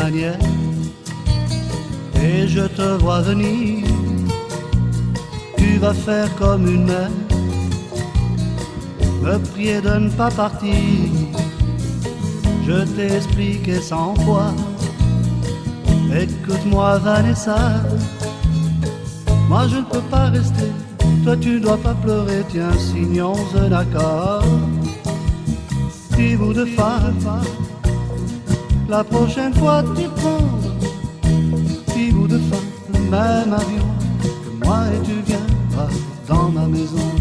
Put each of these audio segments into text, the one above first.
manières et je te vois venir. Tu vas faire comme une mère, me prier de ne pas partir. Je t'ai expliqué 100 fois. Écoute-moi Vanessa, moi je ne peux pas rester. Toi tu ne dois pas pleurer, tiens signons un accord. Petit bout de femme, la prochaine fois tu prends. Petit bout de femme, le même avion que moi et tu viendras dans ma maison.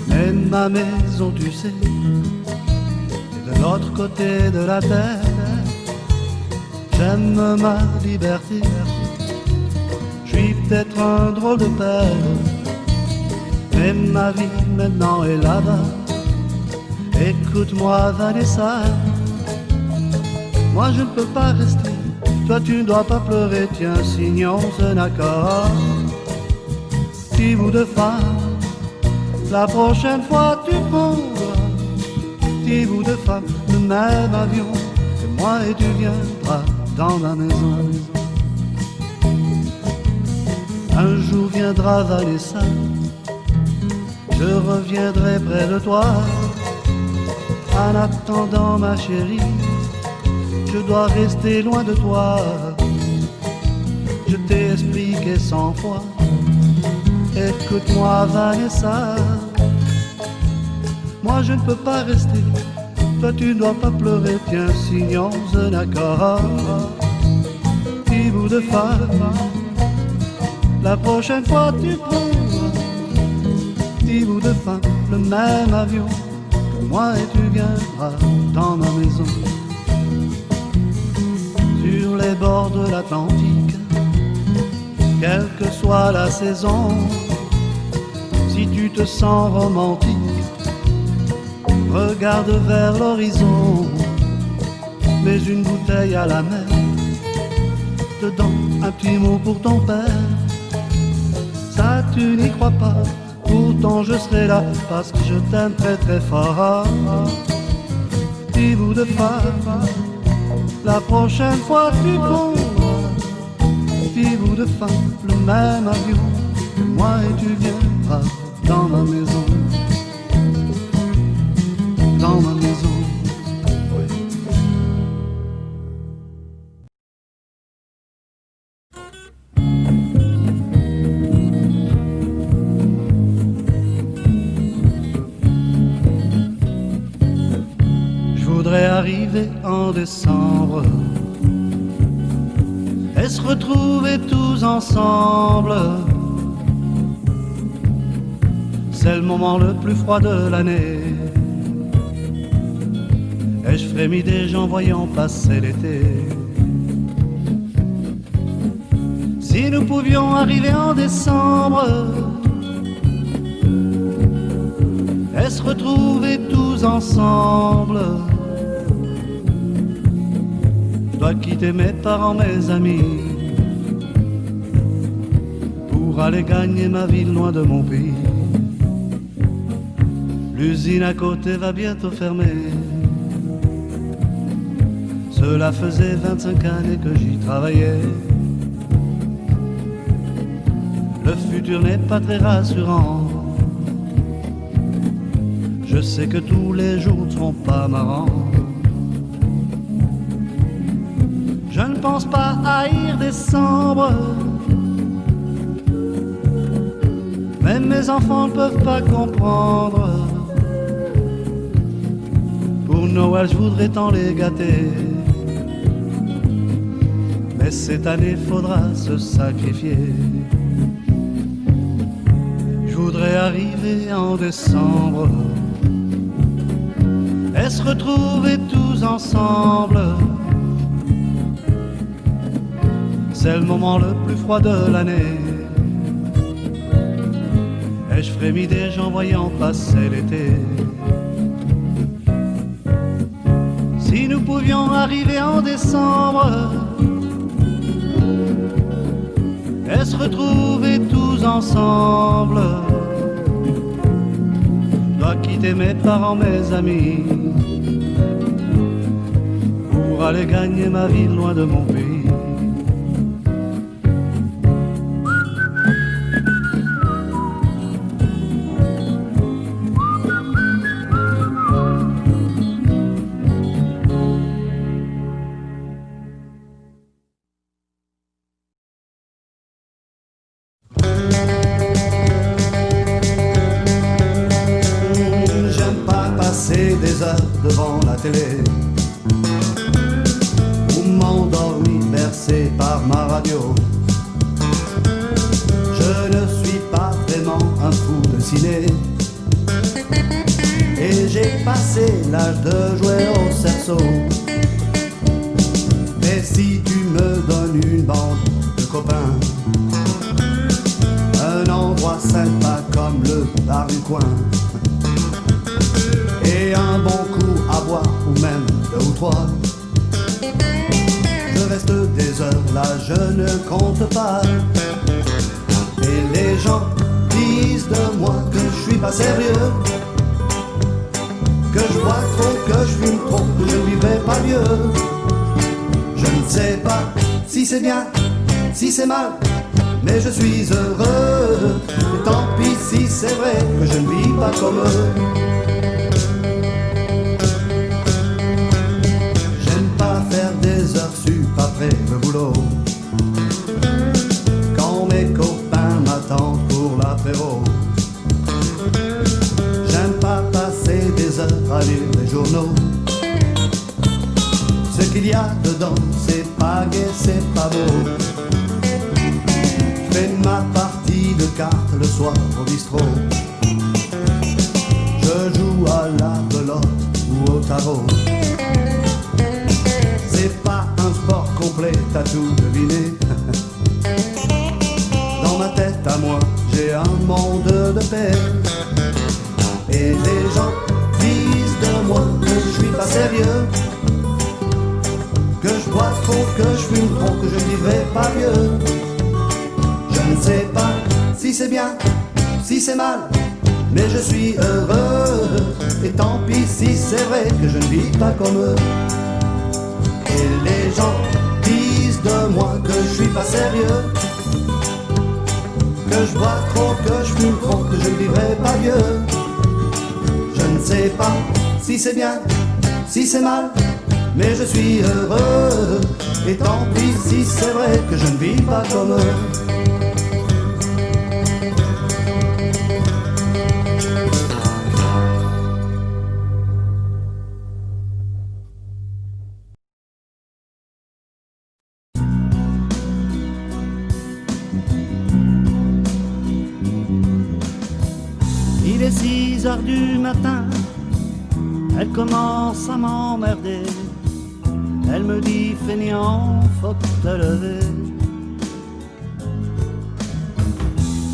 Mais ma maison tu sais, est de l'autre côté de la terre. J'aime ma liberté, je suis peut-être un drôle de père, mais ma vie maintenant est là-bas. Écoute-moi Vanessa, moi je ne peux pas rester. Toi tu ne dois pas pleurer, tiens signons un accord. Petit bout de femme, la prochaine fois tu prendras. Petit bout de femme, le même avion que moi et tu viendras dans ma maison. Un jour viendra Vanessa, je reviendrai près de toi. En attendant ma chérie, je dois rester loin de toi. Je t'ai expliqué 100 fois. Écoute-moi Vanessa, moi je ne peux pas rester. Toi tu ne dois pas pleurer, tiens signons un accord. Petit bout de femme, la prochaine fois tu prendras. Petit bout de femme, le même avion que moi et tu viendras dans ma maison. Sur les bords de l'Atlantique, quelle que soit la saison, si tu te sens romantique, regarde vers l'horizon, mets une bouteille à la mer, dedans un petit mot pour ton père. Ça tu n'y crois pas, pourtant je serai là, parce que je t'aime très très fort. Petit bout de femme, la prochaine fois tu prendras. Petit bout de femme, le même avion que moi et tu viendras dans ma maison. Dans ma maison. Je voudrais arriver en décembre et se retrouver tous ensemble. C'est le moment le plus froid de l'année. Et je frémis déjà en voyant passer l'été. Si nous pouvions arriver en décembre et se retrouver tous ensemble. Je dois quitter mes parents, mes amis, pour aller gagner ma vie loin de mon pays. L'usine à côté va bientôt fermer. Cela faisait 25 années que j'y travaillais. Le futur n'est pas très rassurant. Je sais que tous les jours ne seront pas marrants. Je ne pense pas haïr décembre, mais mes enfants ne peuvent pas comprendre. Pour Noël je voudrais tant les gâter, mais cette année faudra se sacrifier. Je voudrais arriver en décembre et se retrouver tous ensemble. C'est le moment le plus froid de l'année. Et je frémis déjà en voyant passer l'été. Si nous pouvions arriver en décembre et se retrouver tous ensemble. Je dois quitter mes parents, mes amis, pour aller gagner ma vie loin de mon pays. Des heures devant la télé ou m'endormir bercé par ma radio. Je ne suis pas vraiment un fou de ciné et j'ai passé l'âge de jouer au cerceau. Mais si tu me donnes une bande de copains, un endroit sympa comme le bar du coin, et un bon coup à boire ou même deux ou trois, je reste des heures là, je ne compte pas. Et les gens disent de moi que je suis pas sérieux, que je bois trop, que je fume trop, que je ne vivrai pas mieux. Je ne sais pas si c'est bien, si c'est mal, mais je suis heureux. Et tant pis si c'est vrai que je ne vis pas comme eux. Des heures sup après le boulot, quand mes copains m'attendent pour l'apéro. J'aime pas passer des heures à lire les journaux. Ce qu'il y a dedans, c'est pas gai, c'est pas beau. Je fais ma partie de cartes le soir au bistrot. Je joue à la belote ou au tarot. C'est pas un sport complet, t'as tout deviné. Dans ma tête à moi, j'ai un monde de paix. Et les gens disent de moi que je suis pas sérieux, que je bois trop, que je fume trop, que je ne vivrai pas mieux. Je ne sais pas si c'est bien, si c'est mal, mais je suis heureux. Et tant pis si c'est vrai que je ne vis pas comme eux. Et les gens disent de moi que je suis pas sérieux, que je bois trop, que je fume trop, que je ne vivrai pas mieux. Je ne sais pas si c'est bien, si c'est mal, mais je suis heureux. Et tant pis si c'est vrai que je ne vis pas comme eux. Il est 6 heures du matin, elle commence à m'emmerder. Elle me dit feignant, faut te lever.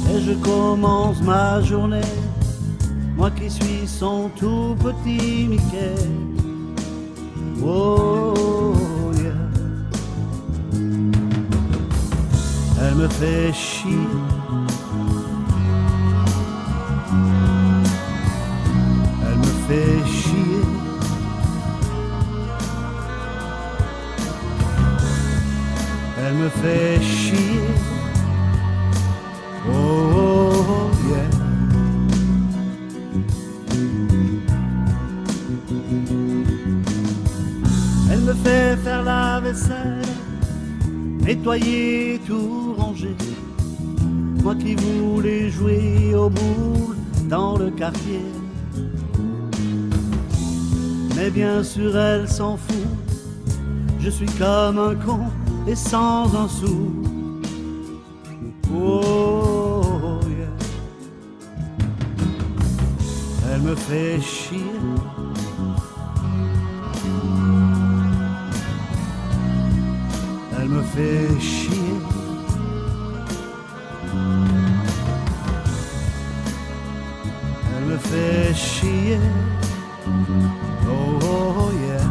Et je commence ma journée, moi qui suis son tout petit Mickey. Oh yeah. Elle me fait chier. Fait chier. Elle me fait chier. Oh, oh, oh yeah. Elle me fait faire la vaisselle, nettoyer, tout ranger. Moi qui voulais jouer aux boules dans le quartier. Mais bien sûr elle s'en fout. Je suis comme un con et sans un sou. Oh yeah. Elle me fait chier. Elle me fait chier. Elle me fait chier. Oh, oh yeah.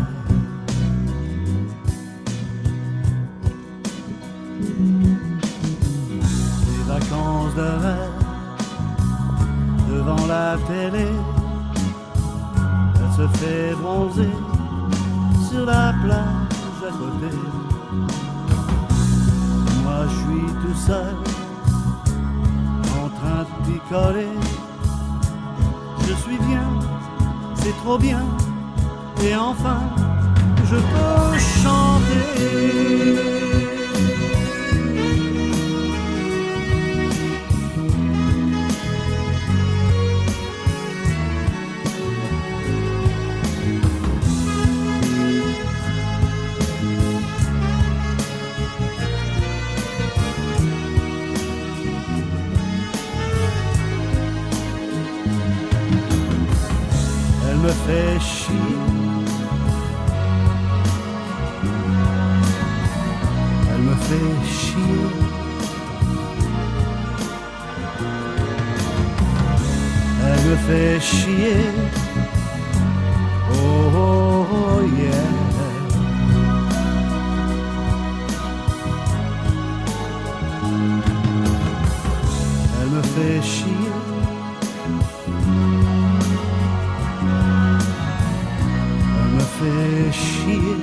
Des vacances de rêve devant la télé. Elle se fait bronzer sur la plage à côté. Moi je suis tout seul, en train de picoler. Je suis bien, c'est trop bien, et enfin je peux chanter. Elle me fait chier. Elle me fait chier. Elle me fait chier. Oh, oh, oh yeah. Elle me fait chier. Elle me fait chier.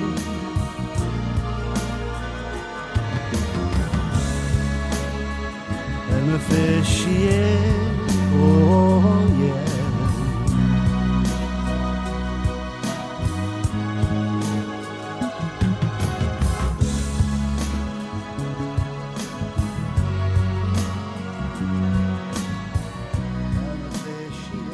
Elle me fait chier, oh yeah. Elle me fait chier.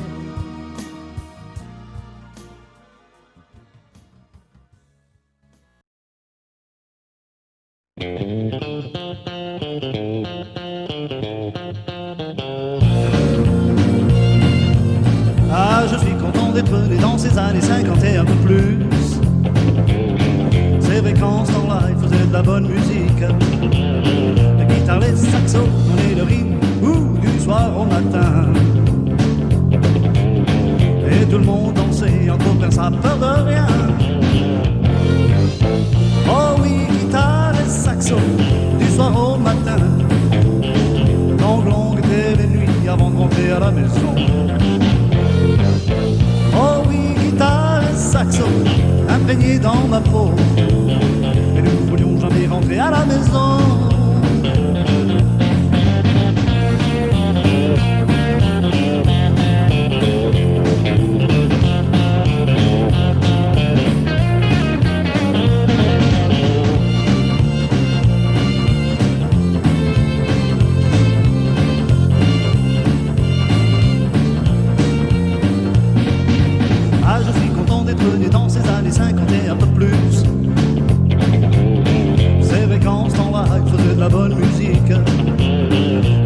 Ah, je suis content d'être né dans ces années 50 et un peu plus. C'est vrai qu'en ce temps-là, il faisait de la bonne musique. La guitare, les saxos, et le rythme, du soir au matin. Et tout le monde dansait en copain, ça peur de rien. Oh oui, guitare et saxo, du soir au matin. Longues étaient les nuits avant de rentrer à la maison. Oh oui, guitare et saxo, imprégnés dans ma peau. Et nous ne voulions jamais rentrer à la maison. Ah, je suis content d'être né dans ces années 50 et un peu plus. C'est vrai qu'en ce temps-là, il faisait de la bonne musique.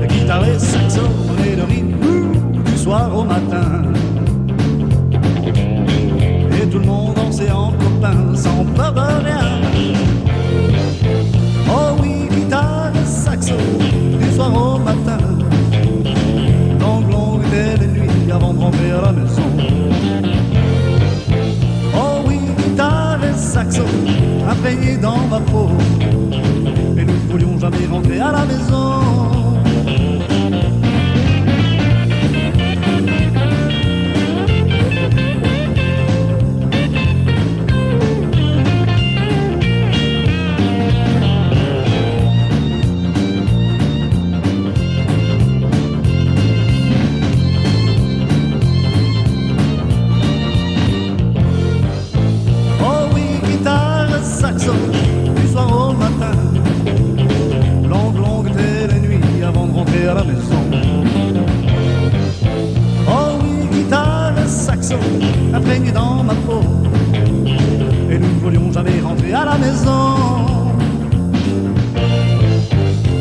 La guitare, les saxos et le rythme du soir au matin. Et tout le monde dansait en copain sans peur de rien. Oh oui, guitare et saxo du soir au matin. Longues étaient les nuits avant de rentrer à la maison. Oh oui, guitare et saxo, imprégnés dans ma peau. Et nous ne voulions jamais rentrer à la maison. Oh oui, guitare et saxo, du soir au matin. Longues étaient les nuits avant de rentrer à la maison. Oh oui, guitare et saxo, imprégnés dans ma peau. Et nous ne voulions jamais rentrer à la maison.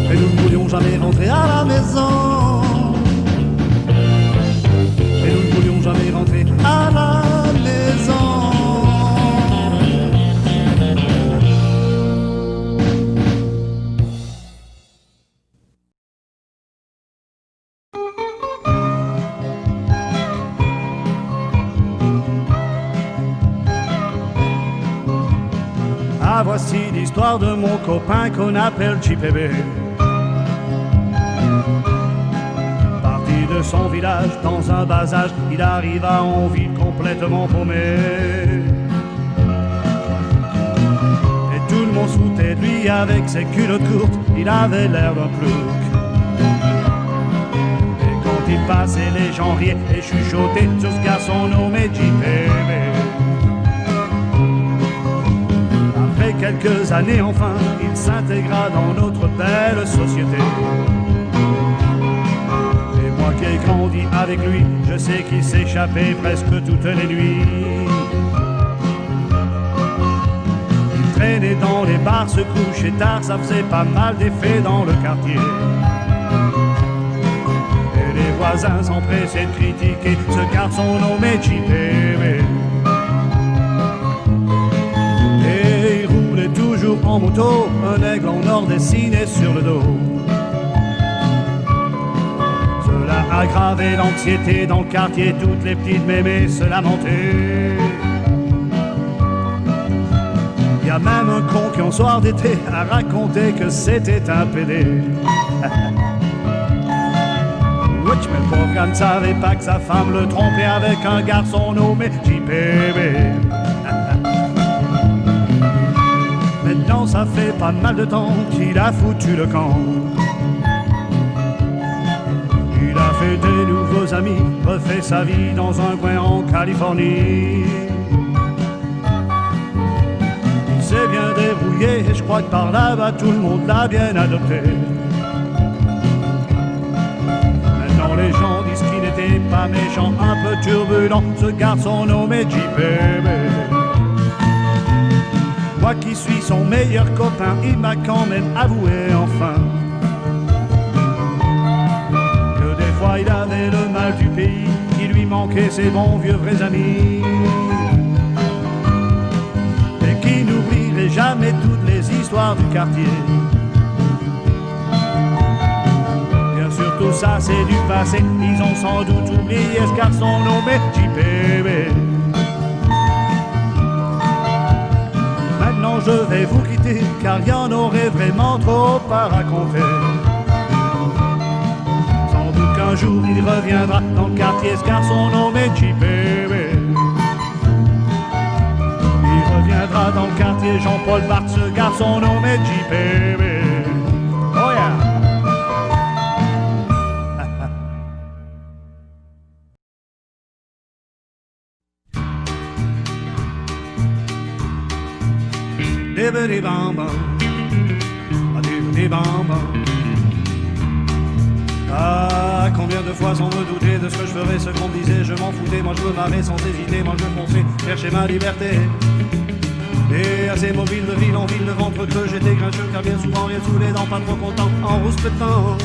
Et nous ne voulions jamais rentrer à la maison. Et nous ne voulions jamais rentrer à la maison. Ah, voici l'histoire de mon copain qu'on appelle JPB. Parti de son village dans un bas âge, il arriva en ville complètement paumé. Et tout monde se foutait de lui avec ses culottes courtes, il avait l'air d'un plouc. Et quand il passait, les gens riaient et chuchotaient sur ce garçon nommé JPB. Après quelques années, enfin, il s'intégra dans notre belle société. Et moi qui ai grandi avec lui, je sais qu'il s'échappait presque toutes les nuits. Il traînait dans les bars, se couchait tard, ça faisait pas mal d'effet dans le quartier. Et les voisins s'empressaient de critiquer ce garçon nommé JPB. Et il roulait toujours en moto, un aigle en or dessiné sur le dos. Cela aggravait l'anxiété dans le quartier, toutes les petites mémés se lamentaient. Y a même un con qui en soir d'été a raconté que c'était un pédé. Oui, mais le pauvre gars ne savait pas que sa femme le trompait avec un garçon nommé JPB. Maintenant ça fait pas mal de temps qu'il a foutu le camp. Il a fait des nouveaux amis, refait sa vie dans un coin en Californie. Il s'est bien débrouillé et je crois que par là-bas tout le monde l'a bien adopté. Maintenant les gens disent qu'il n'était pas méchant, un peu turbulent, ce garçon nommé JPB. Moi qui suis son meilleur copain, il m'a quand même avoué enfin que des fois il avait le mal du pays, qu'il lui manquait ses bons vieux vrais amis, et qu'il n'oublierait jamais toutes les histoires du quartier. Bien sûr tout ça c'est du passé, ils ont sans doute oublié ce garçon nommé JPB. Maintenant je vais vous quitter car il y en aurait vraiment trop à raconter. Sans doute qu'un jour il reviendra dans le quartier, ce garçon nommé JPB. Il reviendra dans le quartier Jean-Paul Barthes, ce garçon nommé JPB. Oh yeah. Ah, combien de fois sans me douter de ce que je ferais, ce qu'on me disait, je m'en foutais, moi je me marrais sans hésiter, moi je fonçais, cherchais ma liberté. Et assez mobile de ville en ville, le ventre creux, j'étais grincheux car bien souvent rien sous les dents, pas trop content, en rouspétant.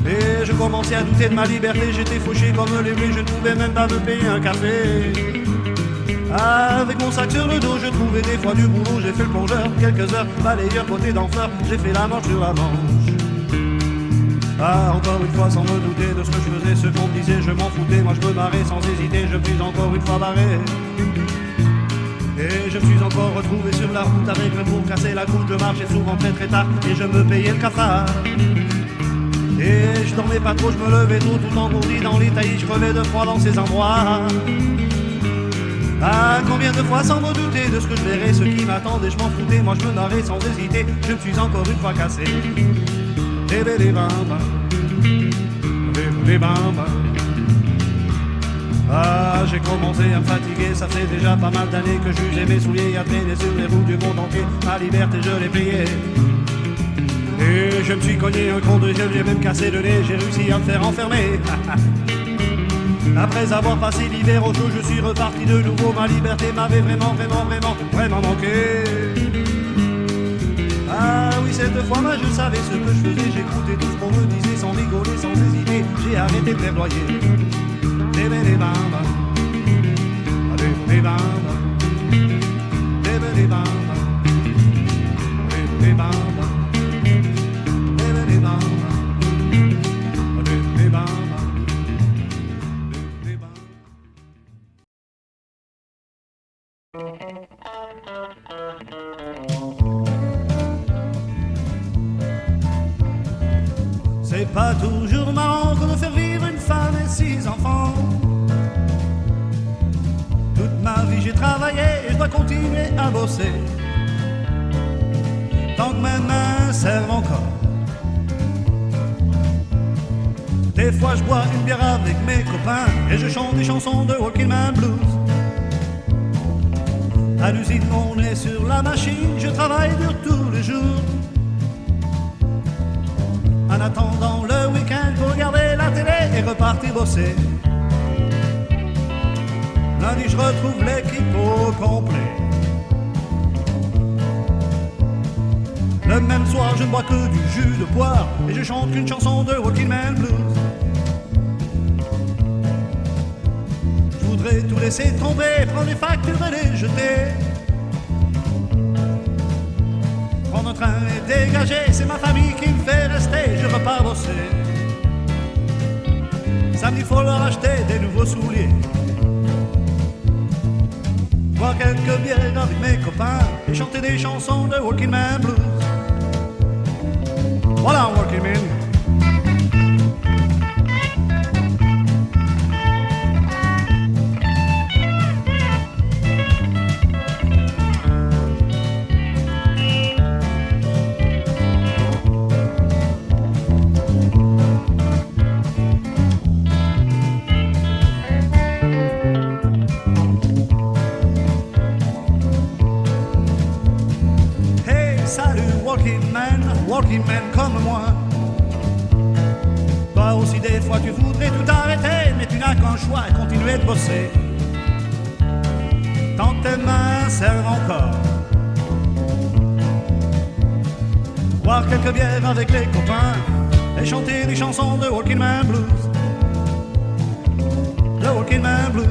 Et je commençais à douter de ma liberté, j'étais fauché comme les bleus, je ne pouvais même pas me payer un café. Avec mon sac sur le dos, je trouvais des fois du boulot, j'ai fait le plongeur, quelques heures, balayeur, côté d'enfleur, j'ai fait la manche sur la manche. Ah, encore une fois, sans me douter de ce que je faisais, ce qu'on me disait, je m'en foutais, moi je me marrais sans hésiter, je me suis encore une fois barré. Et je me suis encore retrouvé sur la route avec le pour casser la croûte, je marchais souvent très très tard et je me payais le cafard. Et je dormais pas trop, je me levais tôt, tout engourdi dans les taillis, je crevais de froid dans ces endroits. Ah, combien de fois sans me douter de ce que je verrais, ce qui m'attendait, je m'en foutais, moi je me narrais sans hésiter, je me suis encore une fois cassé. Ah, j'ai commencé à me fatiguer, ça fait déjà pas mal d'années que j'usais mes souliers à traîner sur les roues du monde entier, ma liberté je l'ai payée. Et je me suis cogné un gros deuxième, j'ai même cassé le nez, j'ai réussi à me faire enfermer. Après avoir passé l'hiver au chaud, je suis reparti de nouveau. Ma liberté m'avait vraiment manqué. Ah oui, cette fois, moi je savais ce que je faisais. J'écoutais tout ce qu'on me disait sans rigoler, sans hésiter. J'ai arrêté de verdoyer. C'est pas toujours marrant que de faire vivre une femme et 6 enfants. Toute ma vie j'ai travaillé et je dois continuer à bosser. tant que mes mains servent encore. Des fois je bois une bière avec mes copains et je chante des chansons de Walking Man Blues. À l'usine on est sur la machine, je travaille dur tous les jours. En attendant le week-end pour regarder la télé et repartir bosser. Lundi je retrouve l'équipe au complet. Le même soir je ne bois que du jus de poire et je chante qu'une chanson de Walking Man Blues. Je voudrais tout laisser tomber, prendre les factures et les jeter. Prendre un train et dégager, c'est ma famille qui me fait rester, je repars bosser. Samedi faut leur acheter des nouveaux souliers. Boire quelques bières avec mes copains et chanter des chansons de Walking Man Blues. Voilà Walking Man. Walking Man comme moi. Toi aussi des fois tu voudrais tout arrêter, mais tu n'as qu'un choix, continuer de bosser. Tant que tes mains servent encore. Boire quelques bières avec les copains et chanter des chansons de Walking Man Blues. De Walking Man Blues.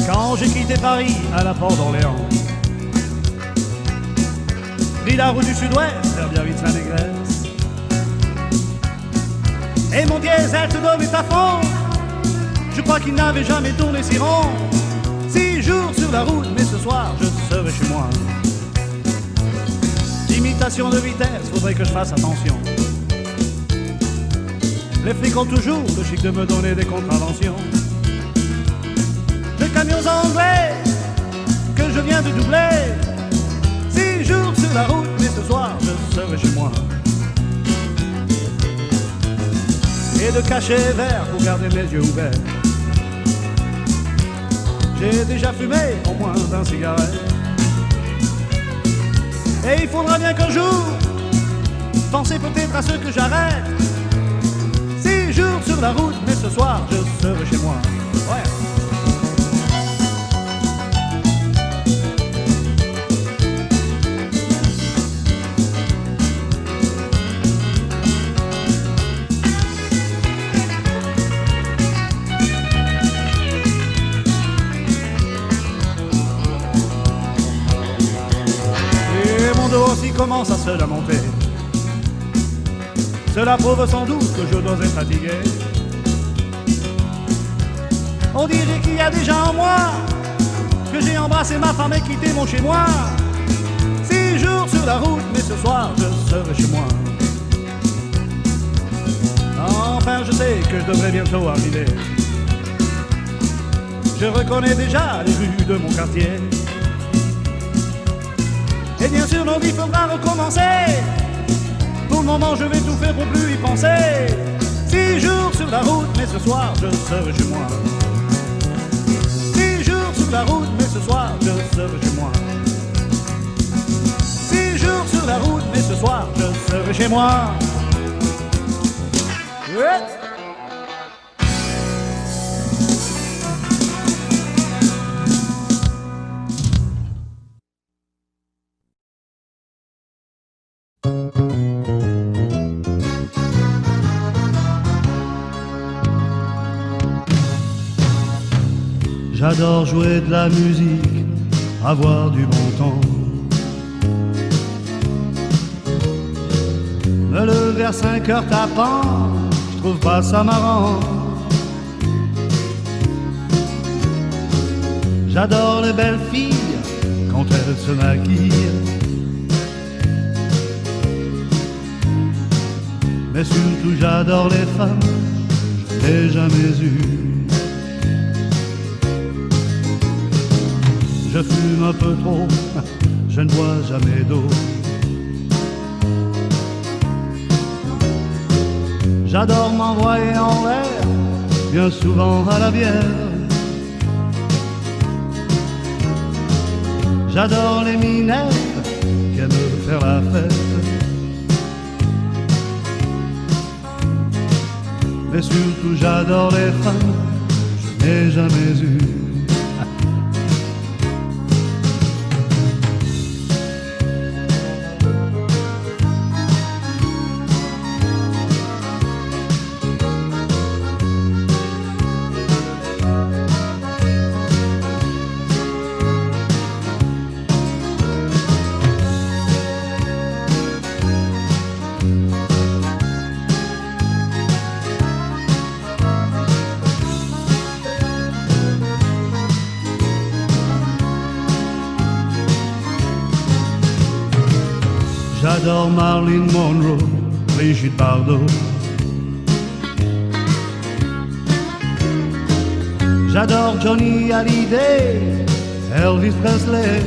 Quand j'ai quitté Paris à la porte d'Orléans, pris la route du sud-ouest vers Biarritz-la-Négresse, et mon diesel te donnait à fond, je crois qu'il n'avait jamais tourné si rond. 6 jours sur la route, mais ce soir je serai chez moi. Imitation de vitesse, faudrait que je fasse attention. Les flics ont toujours le chic de me donner des contraventions. Les camions anglais que je viens de doubler, 6 jours sur la route, mais ce soir je serai chez moi. Et de cachet vert pour garder mes yeux ouverts. J'ai déjà fumé au moins d'un cigarette. Et il faudra bien qu'un jour penser peut-être à ce que j'arrête. 6 jours sur la route, mais ce soir je serai chez moi. Ouais. Commence à se la monter. Cela prouve sans doute que je dois être fatigué. On dirait qu'il y a déjà en moi que j'ai embrassé ma femme et quitté mon chez moi. 6 jours sur la route, mais ce soir je serai chez moi. Enfin je sais que je devrais bientôt arriver. Je reconnais déjà les rues de mon quartier. Et bien sûr nos vies faudra recommencer. Pour le moment je vais tout faire pour plus y penser. 6 jours sur la route, mais ce soir je serai chez moi. 6 jours sur la route, mais ce soir je serai chez moi. 6 jours sur la route, mais ce soir je serai chez moi. Ouais. J'adore jouer de la musique, avoir du bon temps. Me lever à 5 heures tapant, je trouve pas ça marrant. J'adore les belles filles quand elles se maquillent. mais surtout j'adore les femmes, je n'ai jamais eu. Je fume un peu trop, je ne bois jamais d'eau. J'adore m'envoyer en l'air, bien souvent à la bière. J'adore les minettes qui aiment faire la fête. Mais surtout j'adore les femmes, je n'ai jamais eu. J'adore Marilyn Monroe, Brigitte Bardot. J'adore Johnny Hallyday, Elvis Presley.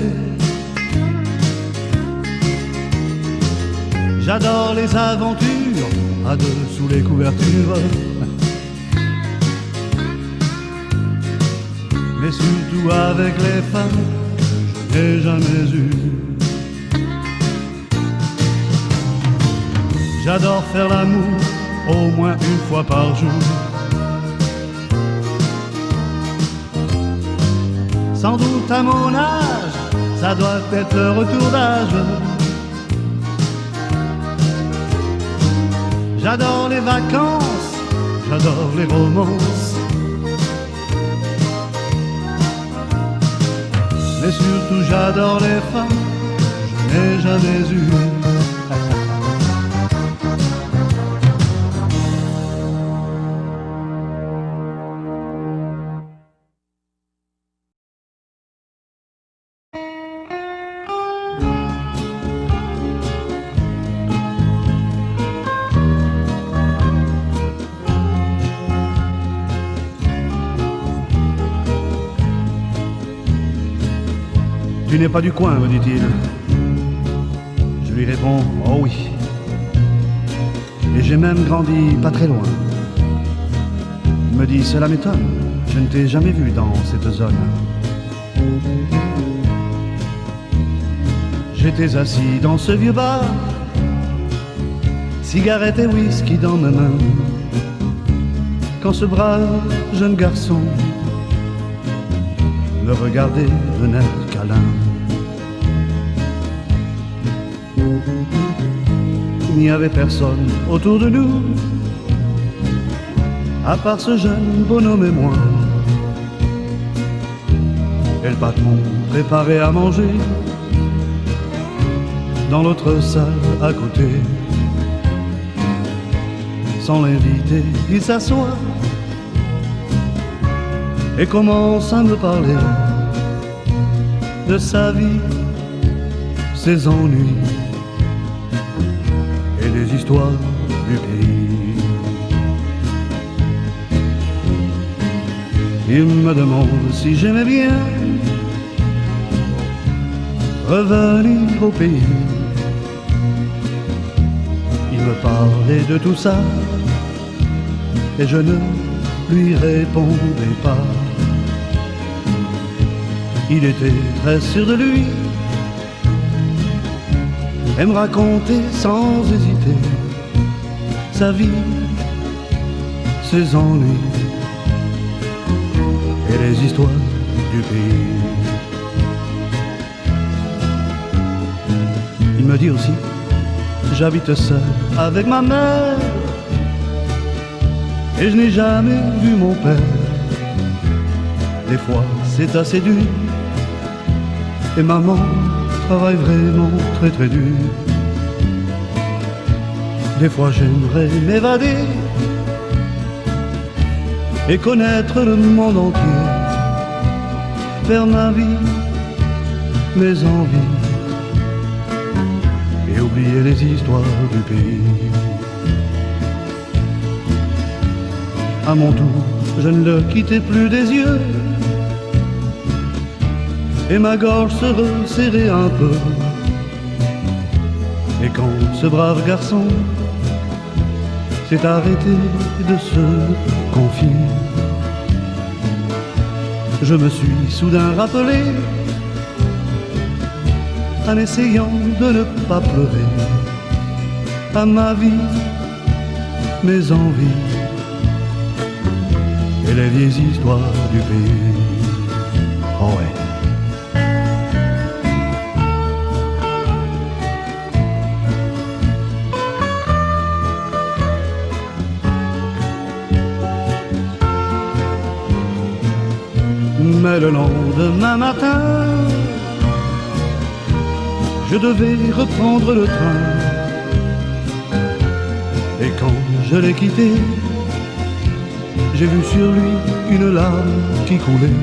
J'adore les aventures à deux sous les couvertures. Mais surtout avec les femmes, je n'ai jamais eu. J'adore faire l'amour au moins une fois par jour. Sans doute à mon âge, ça doit être le retour d'âge. J'adore les vacances, j'adore les romances. Mais surtout j'adore les femmes, je n'ai jamais eu. Tu n'es pas du coin, me dit-il. Je lui réponds, oh oui. Et j'ai même grandi pas très loin. Il me dit, cela m'étonne, je ne t'ai jamais vu dans cette zone. J'étais assis dans ce vieux bar, cigarette et whisky dans mes mains, quand ce brave jeune garçon me regardait d'un air câlin. Il n'y avait personne autour de nous, à part ce jeune bonhomme et moi. Et le patron préparait à manger dans l'autre salle à côté. Sans l'inviter, il s'assoit et commence à me parler de sa vie, ses ennuis et les histoires du pays. Il me demande si j'aimais bien revenir au pays. Il me parlait de tout ça et je ne lui répondais pas. Il était très sûr de lui et me racontait sans hésiter sa vie, ses ennuis et les histoires du pays. Il me dit aussi, j'habite seul avec ma mère et je n'ai jamais vu mon père. Des fois c'est assez dur et maman travaille vraiment très très dur. Des fois j'aimerais m'évader et connaître le monde entier, faire ma vie, mes envies et oublier les histoires du pays. À mon tour, je ne le quittais plus des yeux, et ma gorge se resserrait un peu. Et quand ce brave garçon s'est arrêté de se confier, je me suis soudain rappelé, en essayant de ne pas pleurer, à ma vie, mes envies et les vieilles histoires du pays. Oh ouais. Mais le lendemain matin, je devais reprendre le train. Et quand je l'ai quitté, j'ai vu sur lui une larme qui coulait.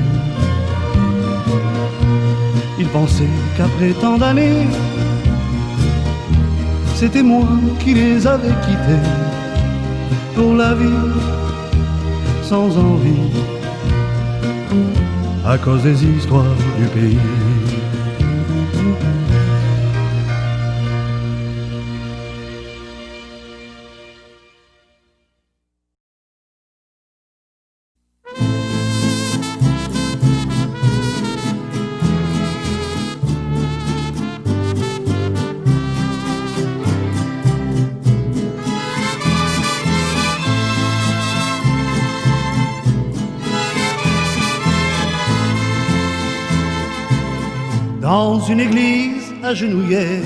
Il pensait qu'après tant d'années, c'était moi qui les avais quittés pour la vie sans envie, à cause des histoires du pays. Dans une église agenouillée,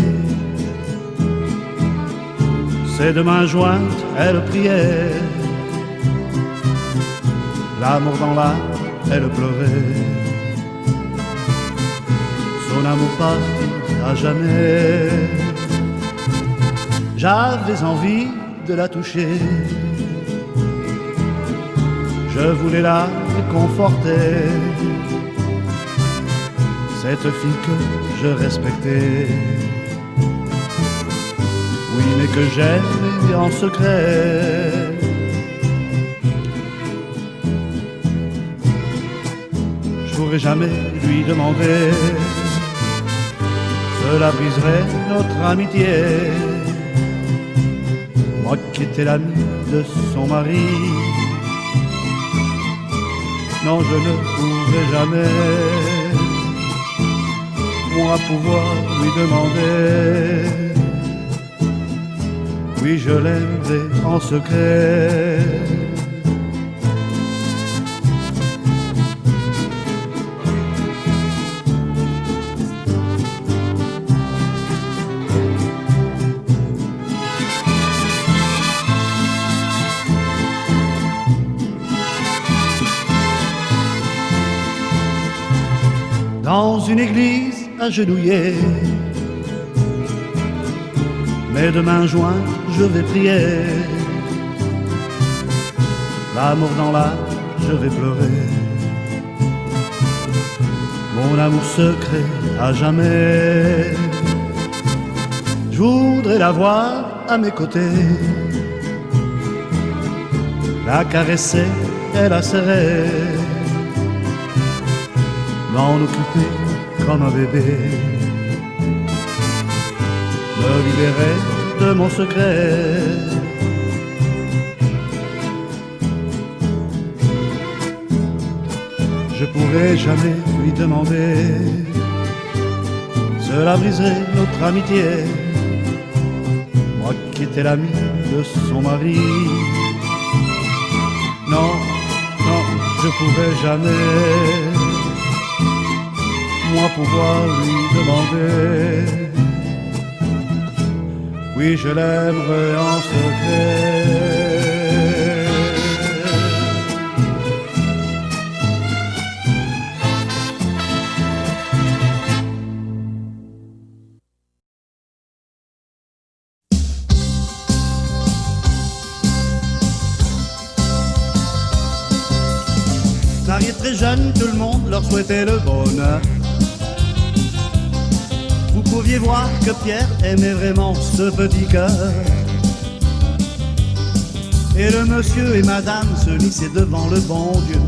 ses deux mains jointes, elle priait. L'amour dans l'âme, elle pleurait. Son amour parti à jamais. J'avais envie de la toucher, je voulais la réconforter, cette fille que je respectais, oui, mais que j'aimais en secret. Je pourrais jamais lui demander, cela briserait notre amitié. Moi qui étais l'ami de son mari, non, je ne pourrais jamais, moi, pouvoir lui demander. Oui, je l'aimerais en secret. Dans une église agenouillée, mes deux mains jointes, je vais prier. L'amour dans l'âme, je vais pleurer. Mon amour secret à jamais. Je voudrais la voir à mes côtés, la caresser et la serrer, m'en occuper comme un bébé, me libérer de mon secret. Je pourrais jamais lui demander, cela briserait notre amitié. Moi qui étais l'ami de son mari, non, non, je pourrais jamais, moi, pouvoir lui demander. Oui, je l'aimerais en secret. Mariés très jeunes, tout le monde leur souhaitait le bonheur. Vous pouviez voir que Pierre aimait vraiment ce petit cœur. Et le monsieur et madame se lissaient devant le bon Dieu.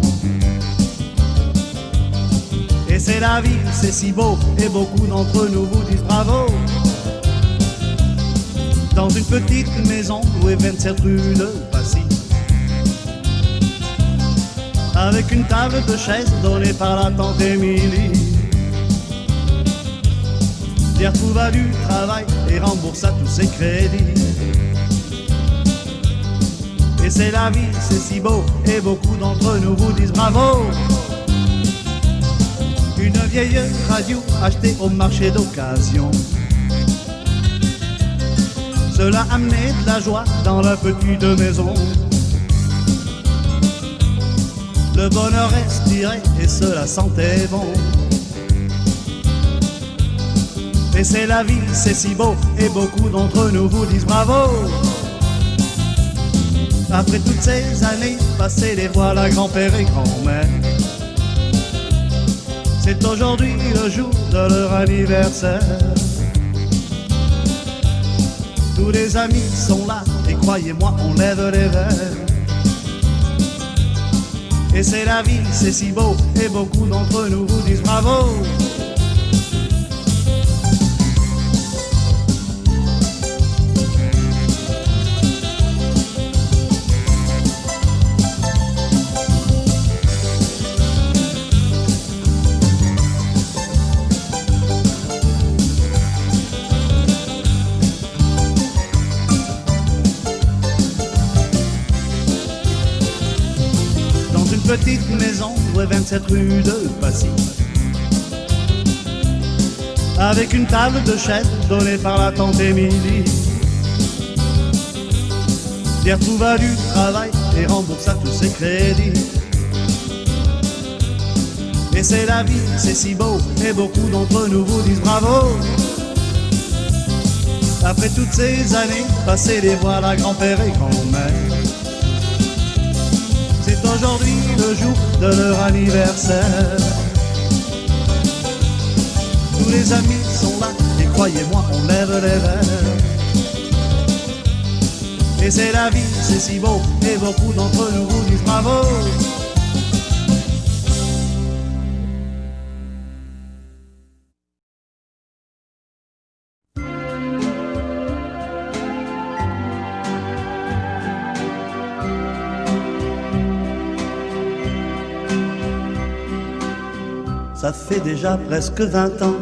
Et c'est la vie, c'est si beau, et beaucoup d'entre nous vous disent bravo. Dans une petite maison louée 27 rue de Passy, avec une table de chaise donnée par la tante Émilie. Pierre trouva du travail et remboursa tous ses crédits. Et c'est la vie, c'est si beau, et beaucoup d'entre nous vous disent bravo. Une vieille radio achetée au marché d'occasion, cela amenait de la joie dans la petite maison. Le bonheur respirait et cela sentait bon. Et c'est la vie, c'est si beau, et beaucoup d'entre nous vous disent bravo. Après toutes ces années passées, les voilà grand-père et grand-mère. C'est aujourd'hui le jour de leur anniversaire. Tous les amis sont là et croyez-moi, on lève les verres. Et c'est la vie, c'est si beau, et beaucoup d'entre nous vous disent bravo. Petite maison, ouais, 27 rue de Passy, avec une table de chaise donnée par la tante Émilie. Pierre trouva du travail et remboursa tous ses crédits. Et c'est la vie, c'est si beau, et beaucoup d'entre nous vous disent bravo. Après toutes ces années passées, les voilà grand-père et grand-mère. C'est aujourd'hui le jour de leur anniversaire. Tous les amis sont là et croyez-moi, on lève les verres. Et c'est la vie, c'est si beau, et beaucoup d'entre nous vous disent bravo. Ça fait déjà presque 20 ans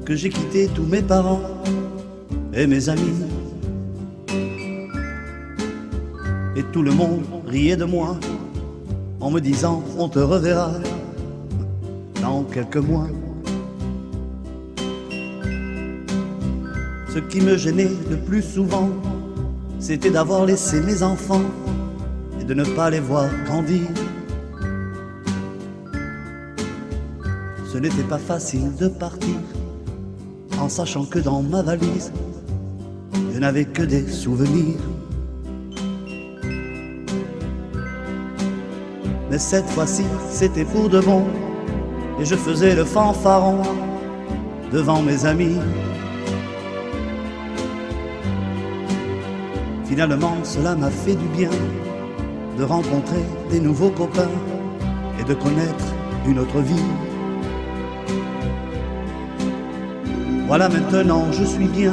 que j'ai quitté tous mes parents et mes amis. Et tout le monde riait de moi en me disant on te reverra dans quelques mois. Ce qui me gênait le plus souvent, c'était d'avoir laissé mes enfants et de ne pas les voir grandir. Ce n'était pas facile de partir en sachant que dans ma valise je n'avais que des souvenirs. Mais cette fois-ci c'était pour de bon et je faisais le fanfaron devant mes amis. Finalement cela m'a fait du bien de rencontrer des nouveaux copains et de connaître une autre vie. Voilà maintenant je suis bien,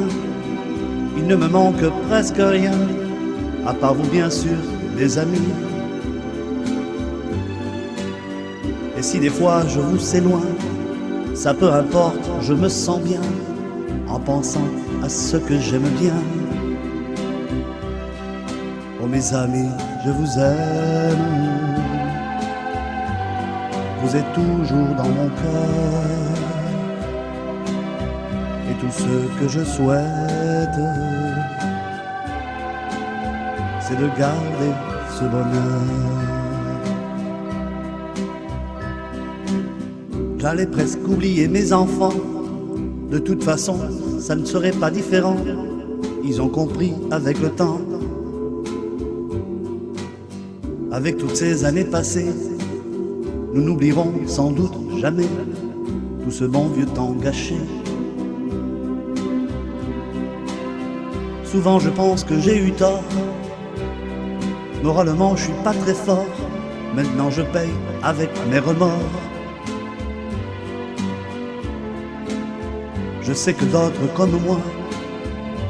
il ne me manque presque rien, à part vous bien sûr, les amis. Et si des fois je vous sais loin, ça peu importe, je me sens bien, en pensant à ce que j'aime bien. Oh mes amis, je vous aime, vous êtes toujours dans mon cœur. Et tout ce que je souhaite, c'est de garder ce bonheur. J'allais presque oublier mes enfants, de toute façon, ça ne serait pas différent. Ils ont compris avec le temps. Avec toutes ces années passées, nous n'oublierons sans doute jamais tout ce bon vieux temps gâché. Souvent je pense que j'ai eu tort Moralement, je suis pas très fort. Maintenant, je paye avec mes remords. Je sais que d'autres comme moi,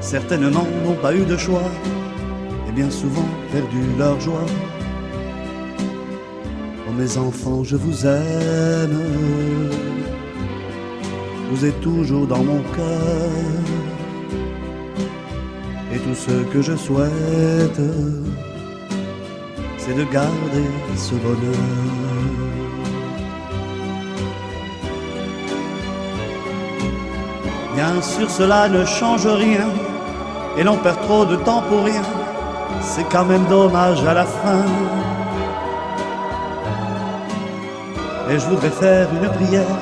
certainement n'ont pas eu de choix et bien souvent perdu leur joie. Oh mes enfants, je vous aime. Vous êtes toujours dans mon cœur. Et tout ce que je souhaite, c'est de garder ce bonheur. Bien sûr cela ne change rien, et l'on perd trop de temps pour rien, c'est quand même dommage à la fin. Et je voudrais faire une prière,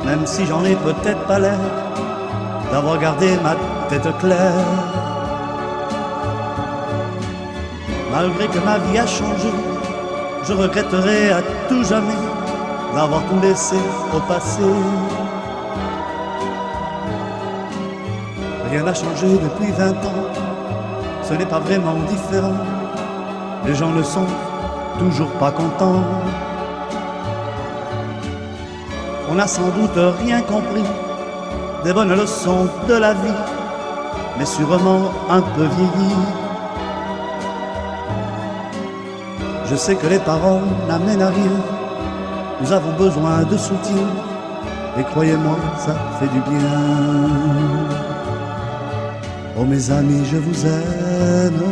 même si j'en ai peut-être pas l'air, d'avoir gardé ma tête claire. Malgré que ma vie a changé, je regretterai à tout jamais d'avoir tout laissé au passé. Rien n'a changé depuis 20 ans, ce n'est pas vraiment différent. Les gens ne sont toujours pas contents. On n'a sans doute rien compris des bonnes leçons de la vie, mais sûrement un peu vieilli. Je sais que les paroles n'amènent à rien, nous avons besoin de soutien, et croyez-moi, ça fait du bien. Oh mes amis, je vous aime,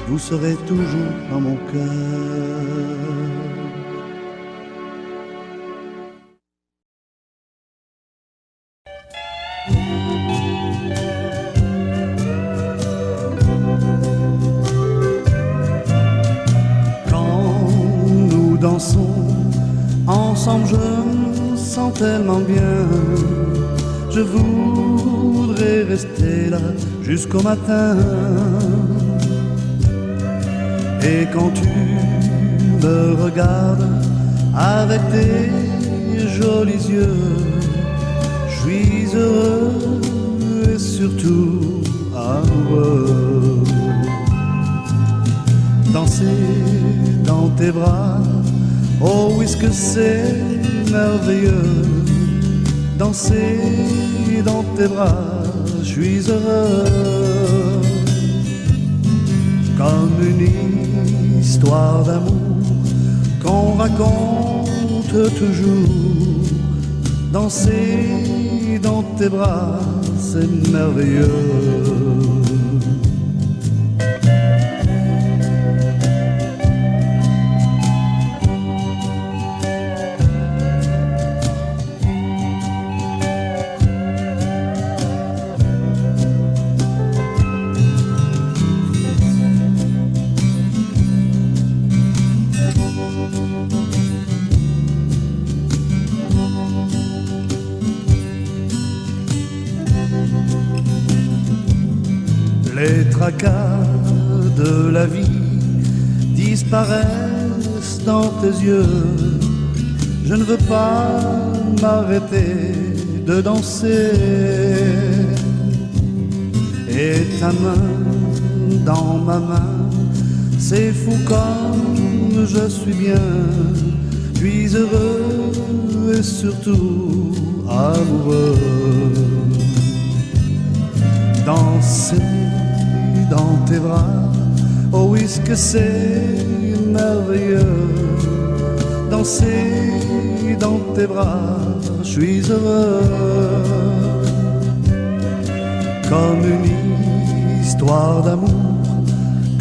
vous serez toujours dans mon cœur. Ensemble je me sens tellement bien, je voudrais rester là jusqu'au matin. Et quand tu me regardes avec tes jolis yeux, je suis heureux et surtout amoureux. Danser dans tes bras, oh oui, ce que c'est merveilleux. Danser dans tes bras, je suis heureux. Comme une histoire d'amour qu'on raconte toujours. Danser dans tes bras, c'est merveilleux. Les tracas de la vie disparaissent dans tes yeux. Je ne veux pas m'arrêter de danser. Et ta main dans ma main, c'est fou comme je suis bien. Je suis heureux et surtout amoureux. Danser dans tes bras, oh oui, ce que c'est merveilleux. Danser dans tes bras, je suis heureux. Comme une histoire d'amour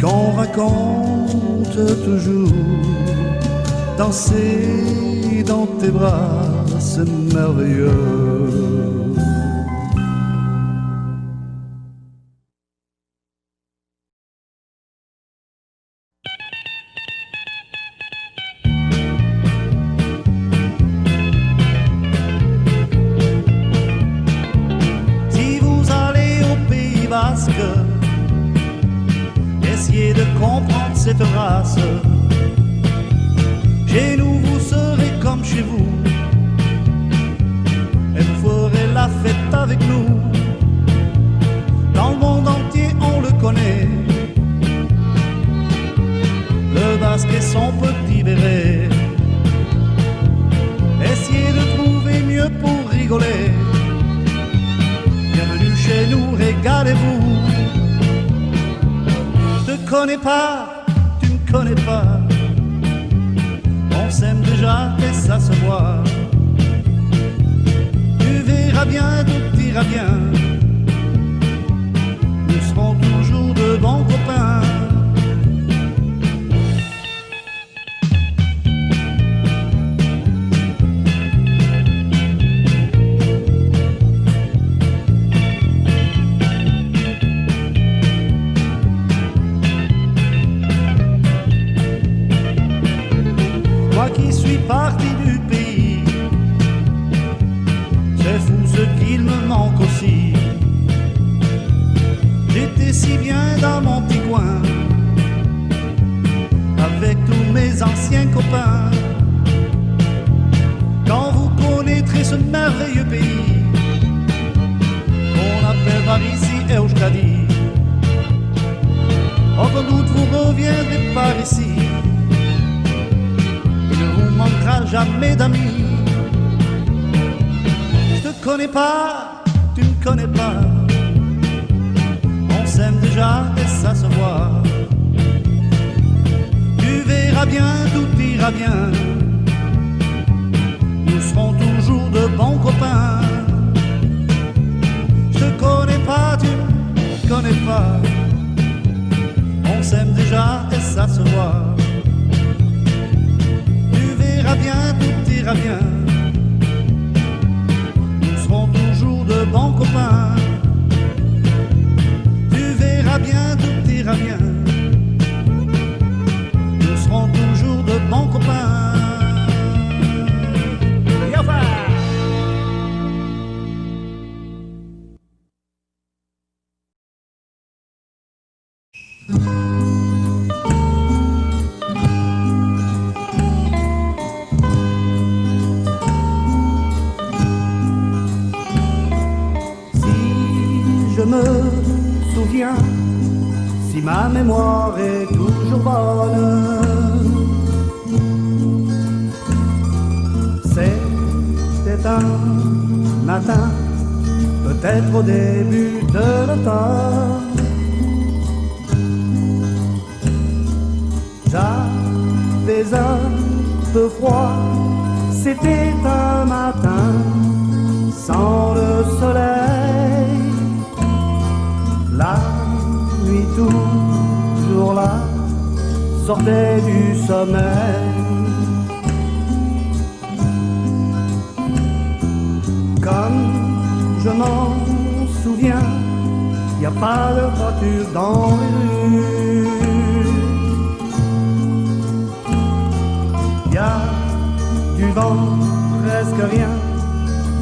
qu'on raconte toujours. Danser dans tes bras, c'est merveilleux. Essayez de comprendre cette race. Chez nous, vous serez comme chez vous, et vous ferez et son petit béret. Essayez de trouver mieux pour rigoler. Bienvenue chez nous, régalez-vous. Je te connais pas, tu me connais pas. On s'aime déjà et ça se voit. Tu verras bien, tout ira bien. Nous serons toujours de bons copains. Moi qui suis parti du pays, c'est fou ce qu'il me manque aussi. J'étais si bien dans mon petit coin, avec tous mes anciens copains. Quand vous connaîtrez ce merveilleux pays, qu'on appelle par ici Euskadi, aucun doute vous reviendrez par ici. Il ne vous manquera jamais d'amis. Je te connais pas, tu me connais pas. On s'aime déjà et ça se voit. Tu verras bien, tout ira bien. Nous serons toujours de bons copains. Je te connais pas, tu me connais pas. On s'aime déjà et ça se voit. Bien, tout ira bien. Nous serons toujours de bons copains. Tu verras bien, tout ira bien. Nous serons toujours de bons copains. Si ma mémoire est toujours bonne, c'était un matin, peut-être au début de l'automne. J'avais un peu froid, c'était un matin sans le soleil. La nuit toujours là, sortait du sommeil. Comme je m'en souviens, y a pas de voiture dans les rues. Y a du vent, presque rien,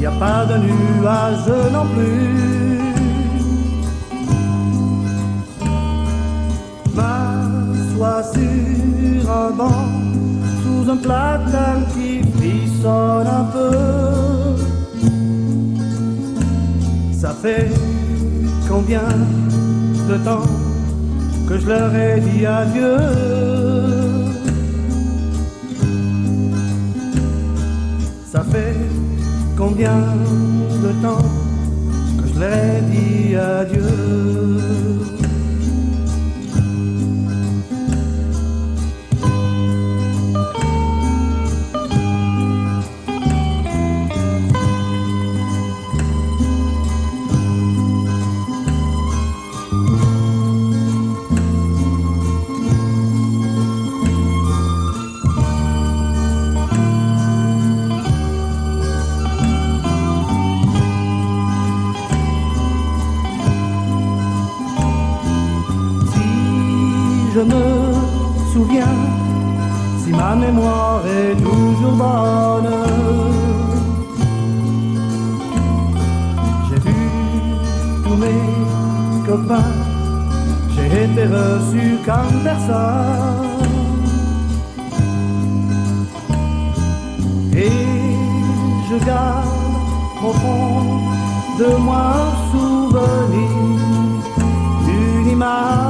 y a pas de nuages non plus. M'assois sur un banc, sous un platane qui frissonne un peu. Ça fait combien de temps que je leur ai dit adieu? Ça fait combien de temps que je leur ai dit adieu? Je me souviens, si ma mémoire est toujours bonne, j'ai vu tous mes copains, j'ai été reçu comme personne. Et je garde au fond de moi un souvenir, une image.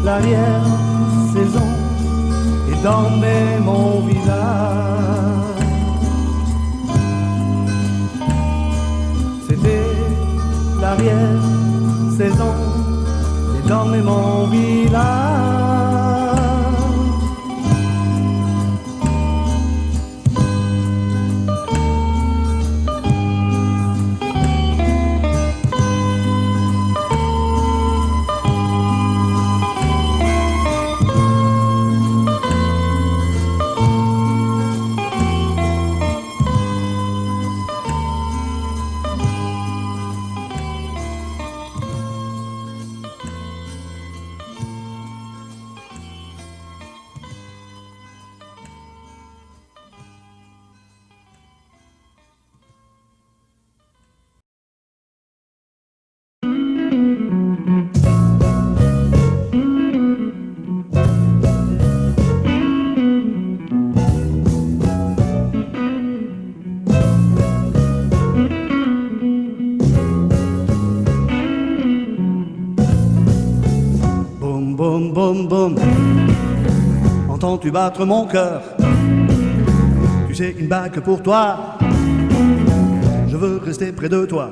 l'arrière-saison et dormait mon village. C'était l'arrière-saison et dormait mon village. Boum, boum, boum. Entends-tu battre mon cœur? Tu sais qu'une bague pour toi, je veux rester près de toi.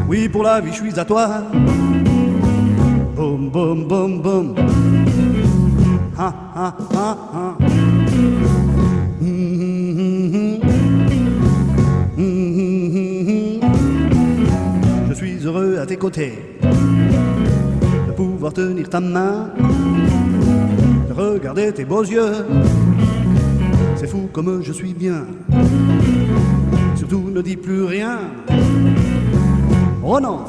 Oui, pour la vie, je suis à toi. Boum, boum, boum, boum. Ha, ha, ha, ha. Je suis heureux à tes côtés, de pouvoir tenir ta main, de regarder tes beaux yeux. C'est fou comme je suis bien. Surtout ne dis plus rien. Oh non.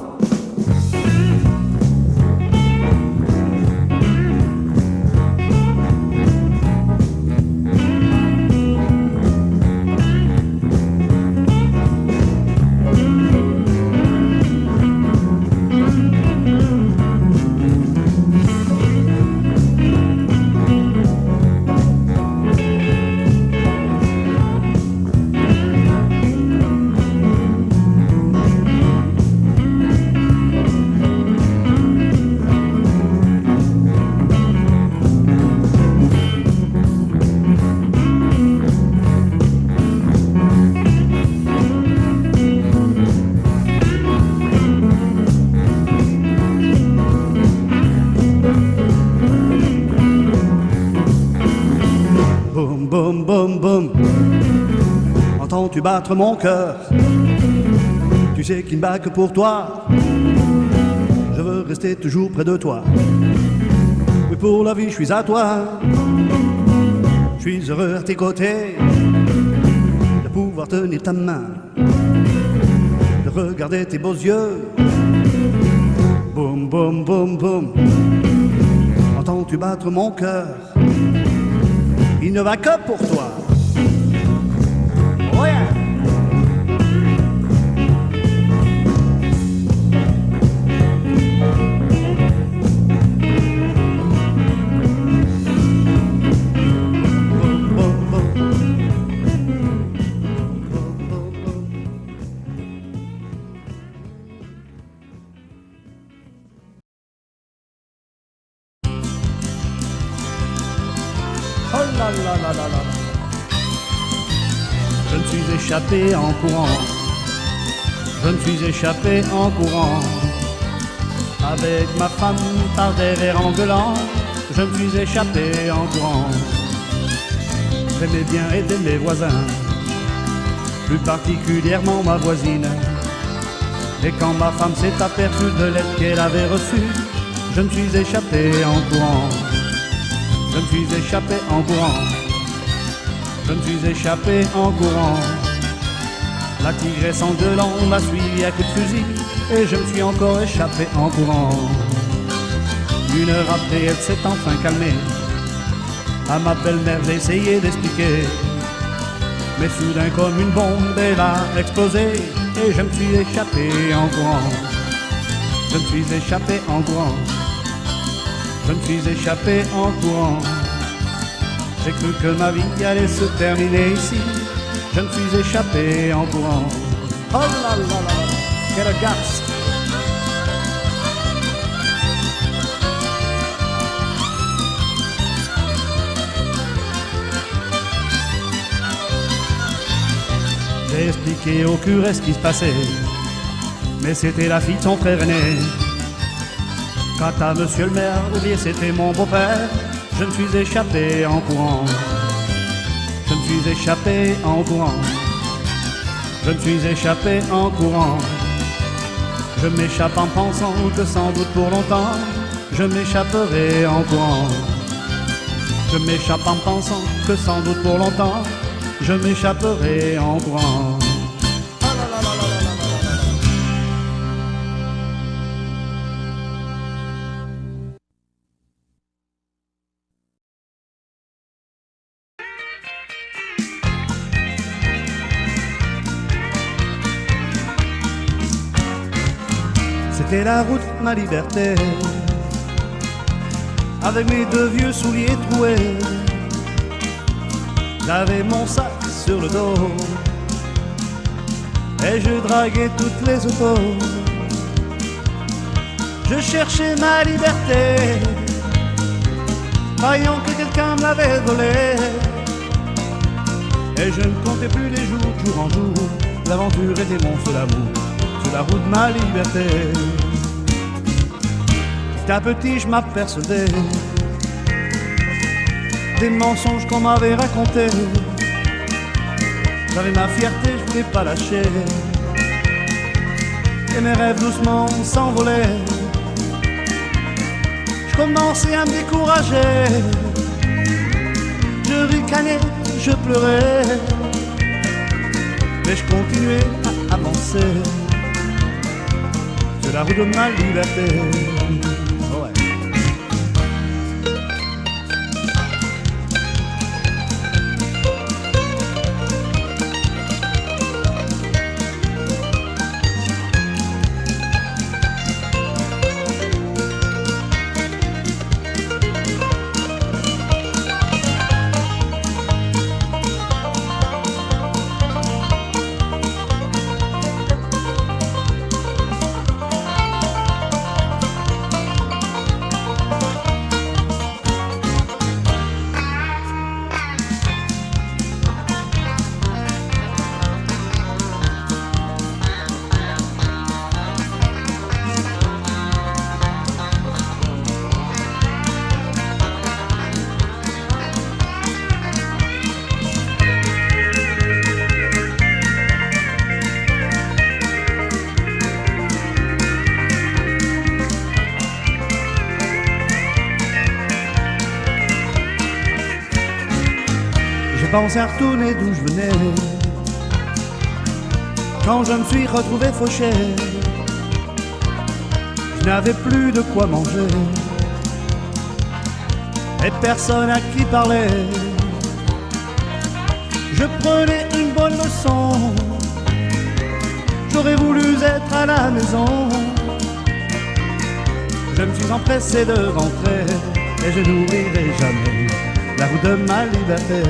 Boum, boum, boum. Entends-tu battre mon cœur? Tu sais qu'il ne bat que pour toi. Je veux rester toujours près de toi. Oui, pour la vie, je suis à toi. Je suis heureux à tes côtés, de pouvoir tenir ta main, de regarder tes beaux yeux. Boum, boum, boum, boum. Entends-tu battre mon cœur? Il ne va que pour toi. Oh yeah. Oh là là là là là. Je me suis échappé en courant. Je me suis échappé en courant. Avec ma femme par derrière en gueulant. Je me suis échappé en courant. J'aimais bien aider mes voisins, plus particulièrement ma voisine. Et quand ma femme s'est aperçue de l'aide qu'elle avait reçue, je me suis échappé en courant. Je me suis échappé en courant. Je me suis échappé en courant. La tigresse en gueulant m'a suivi à coups de fusil, et je me suis encore échappé en courant. Une heure après, elle s'est enfin calmée. À ma belle-mère, j'ai essayé d'expliquer, mais soudain comme une bombe, elle a explosé, et je me suis échappé en courant. Je me suis échappé en courant. Je me suis échappé en courant. J'ai cru que ma vie allait se terminer ici. Je me suis échappé en courant. Oh là là là là, quelle garce! j'ai expliqué au curé ce qui se passait, mais c'était la fille de son frère aîné. Quant à monsieur le maire, oubliez, c'était mon beau-père. Je me suis échappé en courant. Je me suis échappé en courant. Je me suis échappé en courant. Je m'échappe en pensant que sans doute pour longtemps je m'échapperai en courant. Je m'échappe en pensant que sans doute pour longtemps je m'échapperai en courant. C'était la route, ma liberté, avec mes deux vieux souliers troués. J'avais mon sac sur le dos et je draguais toutes les autos. Je cherchais ma liberté, croyant que quelqu'un me l'avait volée. Et je ne comptais plus les jours, jour en jour. L'aventure était mon seul amour, sur la route de ma liberté. Petit à petit je m'apercevais des mensonges qu'on m'avait racontés. J'avais ma fierté, je voulais pas lâcher, et mes rêves doucement s'envolaient. Je commençais à me décourager, je ricanais, je pleurais, mais je continuais à avancer sur la route de ma liberté. J'ai pensé à retourner d'où je venais quand je me suis retrouvé fauché. Je n'avais plus de quoi manger et personne à qui parler. Je prenais une bonne leçon, j'aurais voulu être à la maison. Je me suis empressé de rentrer et je n'oublierai jamais la route de ma liberté.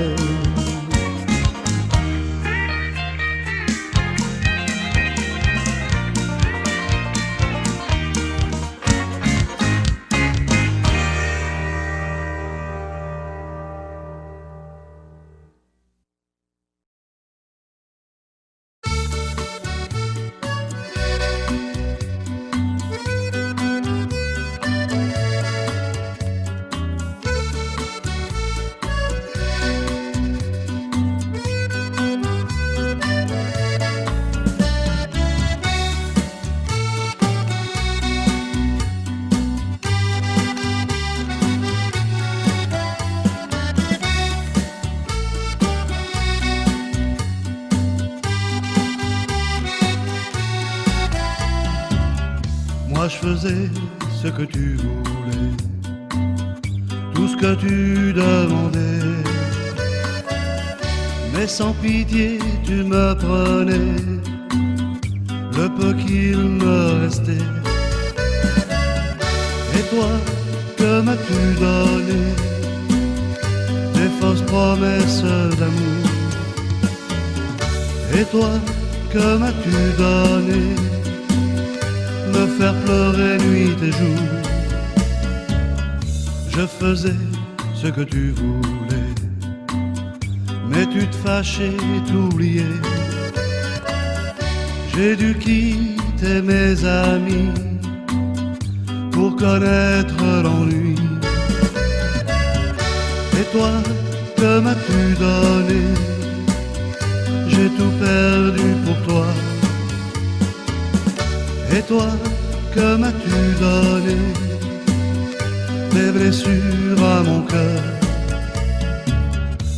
Moi je faisais ce que tu voulais, tout ce que tu demandais, mais sans pitié tu me prenais le peu qu'il me restait. Et toi, que m'as-tu donné? Des fausses promesses d'amour. Et toi, que m'as-tu donné? Me faire pleurer nuit et jour. Je faisais ce que tu voulais, mais tu te fâchais, t'oubliais J'ai dû quitter mes amis pour connaître l'ennui. Et toi, que m'as-tu donné? J'ai tout perdu pour toi. Et toi, que m'as-tu donné? Des blessures à mon cœur.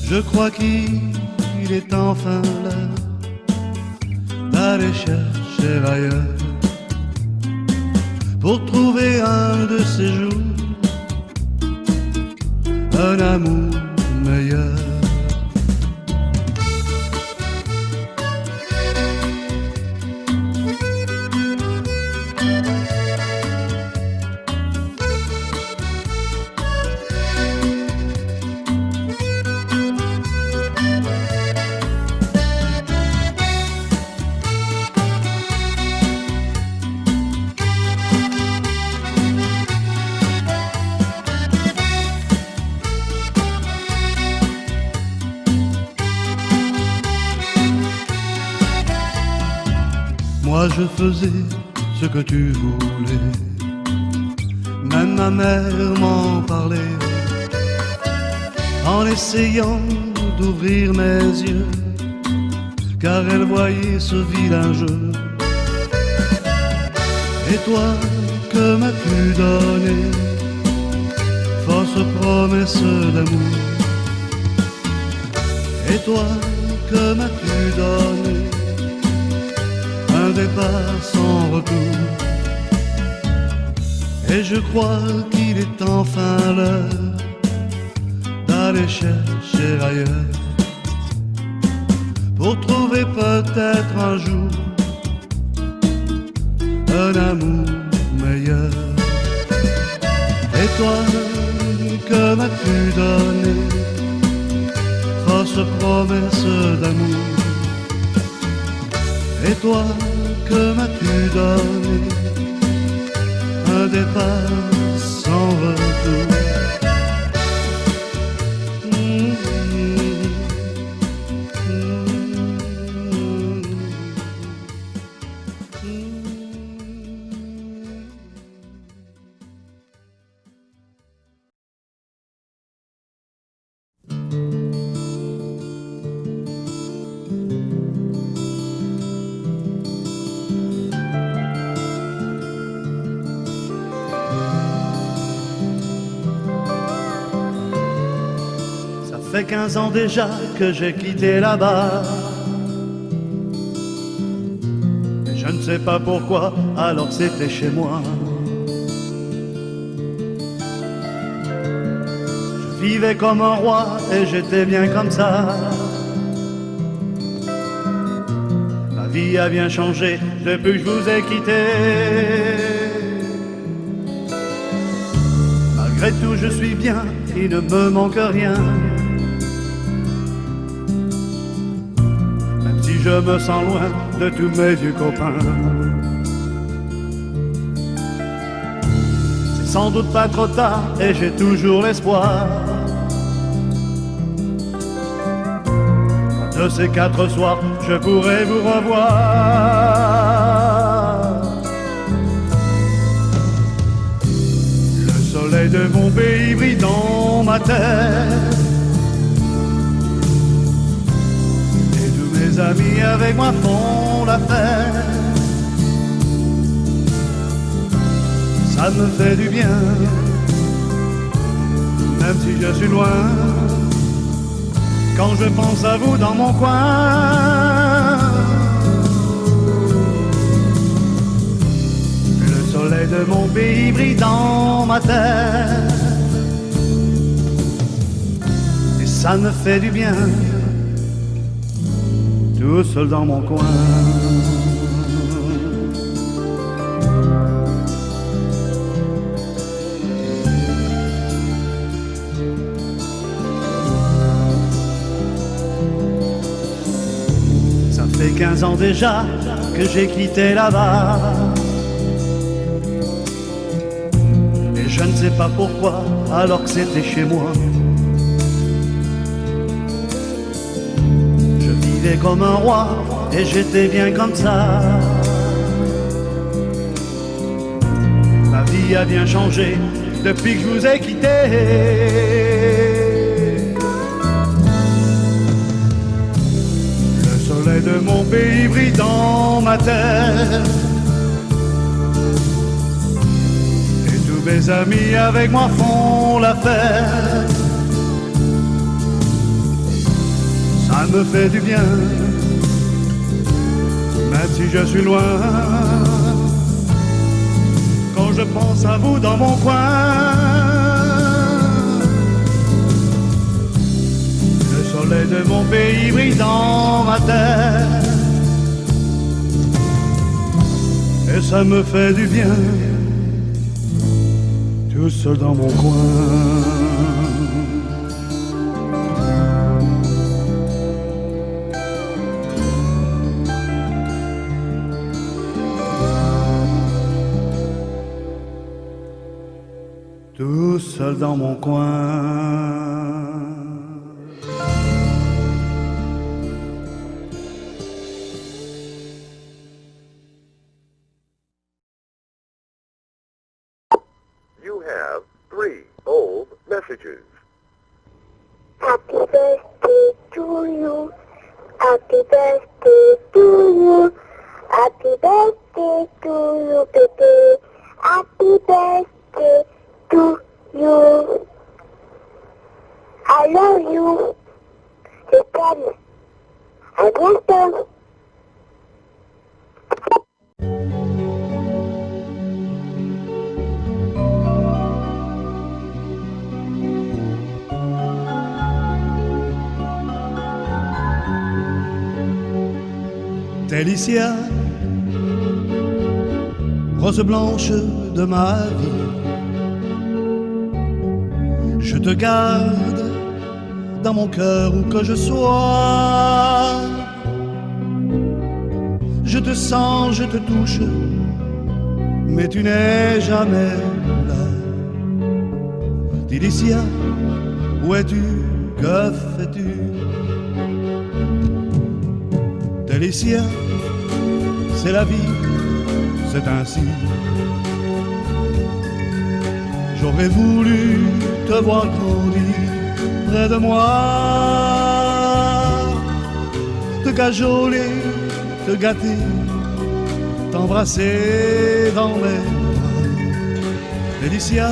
Je crois qu'il est enfin l'heure d'aller chercher ailleurs pour trouver un de ces jours un amour meilleur. Moi je faisais ce que tu voulais, même ma mère m'en parlait, en essayant d'ouvrir mes yeux, car elle voyait ce vilain jeu. Et toi, que m'as-tu donné? Fausse promesse d'amour. Et toi, que m'as-tu donné? Un départ sans retour. Et je crois qu'il est enfin l'heure d'aller chercher ailleurs pour trouver peut-être un jour un amour meilleur. Et toi, que m'as-tu donné? Fausse promesse d'amour. Et toi, que m'as-tu donné? Un départ sans retour. Ça fait 15 ans déjà que j'ai quitté là-bas, et je ne sais pas pourquoi, alors c'était chez moi. Je vivais comme un roi et j'étais bien comme ça. Ma vie a bien changé depuis que je vous ai quitté. Malgré tout je suis bien, il ne me manque rien. Je me sens loin de tous mes vieux copains. C'est sans doute pas trop tard et j'ai toujours l'espoir. Un de ces 4 soirs, je pourrai vous revoir. Le soleil de mon pays brille dans ma tête. Mes amis avec moi font la fête. Ça me fait du bien, même si je suis loin. Quand je pense à vous dans mon coin, le soleil de mon pays brille dans ma tête. Et ça me fait du bien, tout seul dans mon coin. Ça fait 15 ans déjà que j'ai quitté là-bas, et je ne sais pas pourquoi, alors que c'était chez moi. Comme un roi et j'étais bien comme ça. vie a bien changé depuis que je vous ai quitté. Le soleil de mon pays brille dans ma tête. Et tous mes amis avec moi font la fête. Ça me fait du bien, même si je suis loin. Quand je pense à vous dans mon coin, le soleil de mon pays brille dans ma tête. Et ça me fait du bien, tout seul dans mon coin. Tout seul dans mon coin. You have 3 old messages. Happy birthday to you. Happy birthday to you. Happy birthday to you, baby. Happy birthday to you. I love you. Je t'aime. À bientôt. Délicia, rose blanche de ma vie, je te garde dans mon cœur où que je sois. Je te sens, je te touche, mais tu n'es jamais là. Délicia, où es-tu, que fais-tu? Délicia, c'est la vie, c'est ainsi. J'aurais voulu te voir grandir près de moi, te cajoler, te gâter, t'embrasser dans mes bras. Délicia,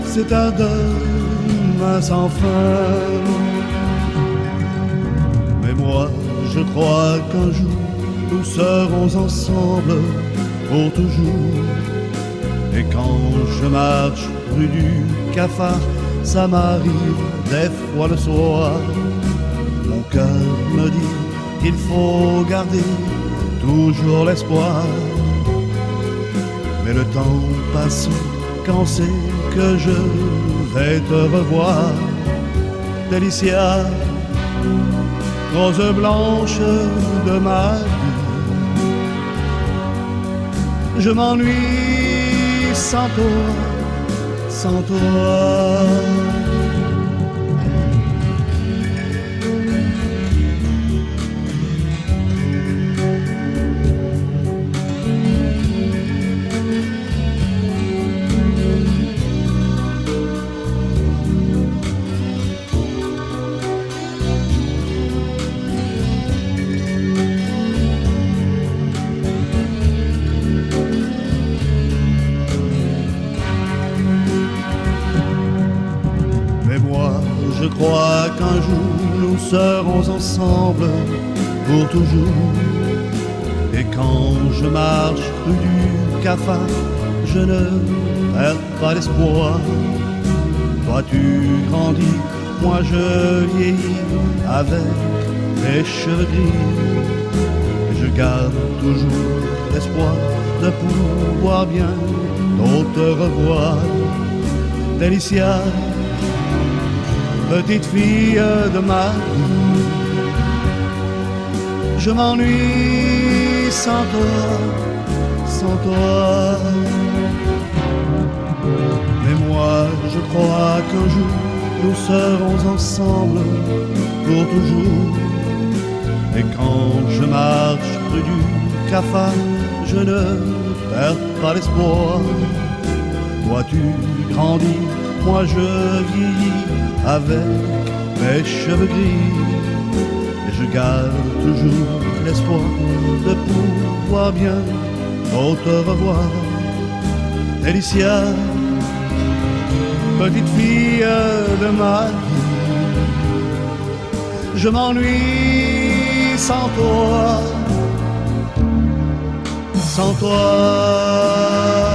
c'est un demain sans fin. Mais moi, je crois qu'un jour nous serons ensemble pour toujours. Et quand je marche rue du Cafard, ça m'arrive des fois le soir. Mon cœur me dit qu'il faut garder toujours l'espoir. Mais le temps passe quand c'est que je vais te revoir. Délicia, rose blanche de ma vie, je m'ennuie sans toi, sans toi. Je crois qu'un jour nous serons ensemble pour toujours. Et quand je marche rue du Cafard, je ne perds pas l'espoir. Toi tu grandis, moi je vieillis avec mes cheveux gris. Je garde toujours l'espoir de pouvoir bientôt te revoir. Délicia, petite fille de ma vie, je m'ennuie sans toi, sans toi. Mais moi, je crois qu'un jour nous serons ensemble pour toujours. Et quand je marche rue du Cafard, je ne perds pas l'espoir. Toi tu grandis, moi je vieillis avec mes cheveux gris. Et je garde toujours l'espoir de pouvoir bientôt te revoir. Alicia, petite fille de ma vie, je m'ennuie sans toi, sans toi.